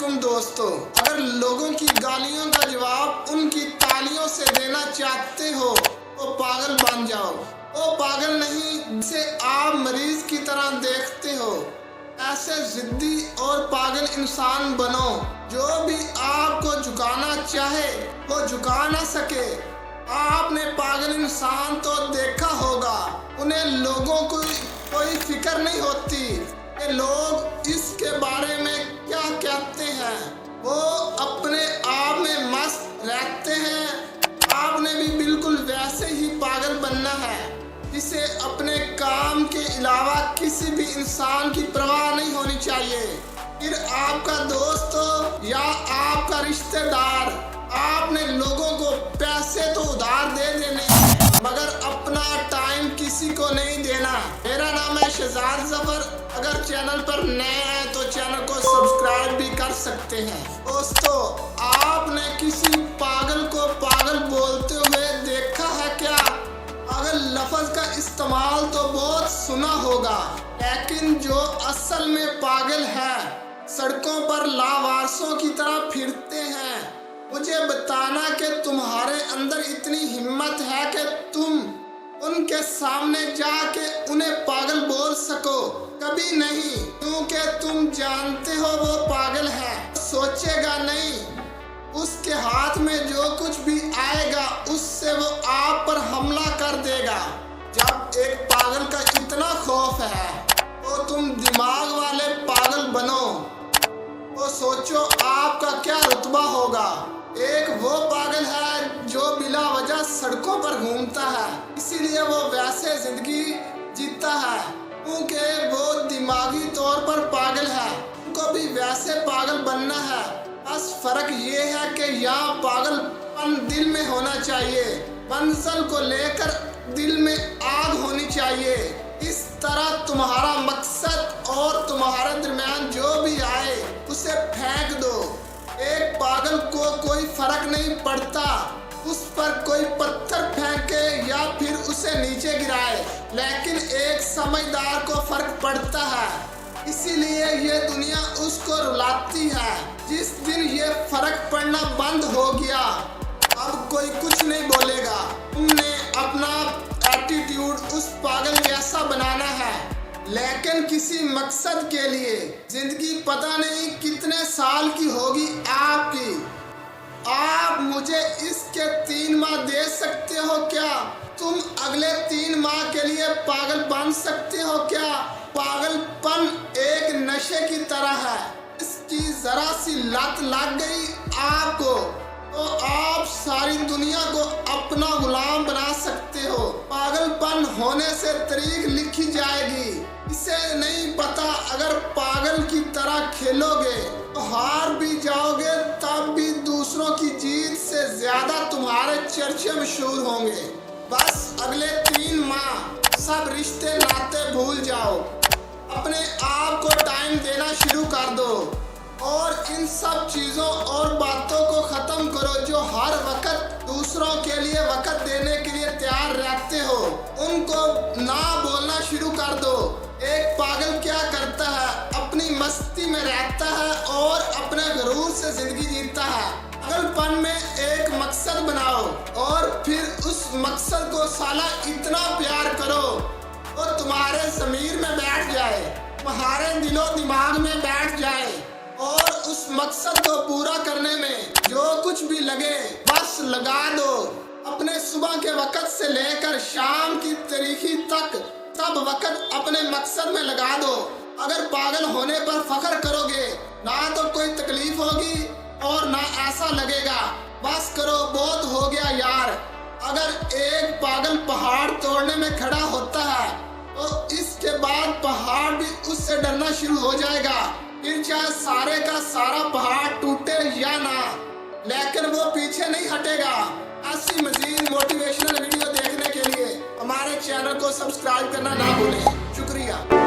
वालेकुम दोस्तों। अगर लोगों की गालियों का जवाब उनकी तालियों से देना चाहते हो तो पागल बन जाओ। वो पागल नहीं जिसे आप मरीज की तरह देखते हो। ऐसे जिद्दी और पागल इंसान बनो जो भी आपको झुकाना चाहे वो झुका ना सके। आपने पागल इंसान तो देखा होगा, उन्हें लोगों को कोई फिक्र नहीं होती कि लोग इसके बारे में क्या कहते हैं। वो अपने आप में मस्त रहते हैं। आपने भी बिल्कुल वैसे ही पागल बनना है जिसे अपने काम के अलावा किसी भी इंसान की परवाह नहीं होनी चाहिए। फिर आपका दोस्त हो या आपका रिश्तेदार, आपने लोगों को पैसे तो उधार दे देने मगर अपना टाइम किसी को नहीं देना। मेरा नाम है शहजाद जफर। अगर चैनल पर नए हैं तो चैनल को सब्सक्राइब भी कर सकते हैं। दोस्तों, आपने किसी पागल को पागल बोलते हुए देखा है क्या? अगर लफ्ज का इस्तेमाल तो बहुत सुना होगा, लेकिन जो असल में पागल है सड़कों पर लावारसों की तरह फिरते हैं। मुझे बताना कि तुम्हारे अंदर इतनी हिम्मत है कि तुम उनके सामने जाके उन्हें पागल बोल सको? कभी नहीं, क्योंकि तुम जानते हो वो पागल है। सोचेगा नहीं, उसके हाथ में जो कुछ भी आएगा उससे वो आप पर हमला कर देगा। जब एक पागल का इतना खौफ है तो तुम दिमाग वाले पागल बनो तो सोचो आपका क्या रुतबा होगा। एक वो पागल है जो बिला वजह सड़कों पर घूमता है, इसीलिए वो वैसे जिंदगी जीता है क्योंकि वो दिमागी तौर पर पागल है। उनको भी वैसे पागल बनना है। बस फर्क ये है कि यहाँ पागलपन दिल में होना चाहिए, मंजिल को लेकर दिल में आग होनी चाहिए। इस तरह तुम्हारा मकसद और तुम्हारे दरमियान जो भी आए उसे फेंक दो। एक पागल को कोई फर्क नहीं पड़ता उस पर कोई पत्थर फेंके या फिर उसे नीचे गिराए, लेकिन एक समझदार को फर्क पड़ता है। इसीलिए ये दुनिया उसको रुलाती है। जिस दिन ये फर्क पड़ना बंद हो गया अब कोई कुछ नहीं बोलेगा। तुमने अपना एटीट्यूड उस पागल जैसा बनाना है, लेकिन किसी मकसद के लिए। जिंदगी पता नहीं कितने साल की होगी आपकी। आप मुझे इसके 3 माह दे सकते हो क्या? तुम अगले 3 माह के लिए पागल बन सकते हो क्या? पागलपन एक नशे की तरह है, इसकी जरा सी लत लग गई आपको तो आप सारी दुनिया को अपना गुलाम बना सकते हो। पागलपन होने से तारीख लिखी जाएगी। इसे नहीं पता अगर पागल की तरह खेलोगे तो हार भी जाओगे, तब भी दूसरों की जीत से ज्यादा तुम्हारे चर्चे मशहूर होंगे। बस अगले 3 माह सब रिश्ते नाते भूल जाओ, अपने आप को टाइम देना शुरू कर दो और इन सब चीज़ों और बातों को ख़त्म करो जो हर वक्त दूसरों के लिए वक्त देने के लिए तैयार रहते हो। उनको ना बोलना शुरू कर दो। एक पागल क्या करता है, अपनी मस्ती में रहता है और अपने गुरूर से ज़िंदगी जीता है। पागलपन में एक मकसद बनाओ और फिर उस मकसद को साला इतना प्यार करो तो तुम्हारे ज़मीर में बैठ जाए, तुम्हारे दिलो दिमाग में बैठ जाए और उस मकसद को पूरा करने में जो कुछ भी लगे बस लगा दो। अपने सुबह के वक्त से लेकर शाम की तारीखी तक सब वक्त अपने मकसद में लगा दो। अगर पागल होने पर फख्र करोगे ना तो कोई तकलीफ होगी और ना ऐसा लगेगा बस करो बहुत हो गया यार। अगर एक पागल पहाड़ तोड़ने में खड़ा होता है तो इसके बाद पहाड़ भी उससे डरना शुरू हो जाएगा। फिर चाहे सारे का सारा पहाड़ टूटे या ना, लेकिन वो पीछे नहीं हटेगा। ऐसी मजीद मोटिवेशनल वीडियो देखने के लिए हमारे चैनल को सब्सक्राइब करना ना भूलें। शुक्रिया।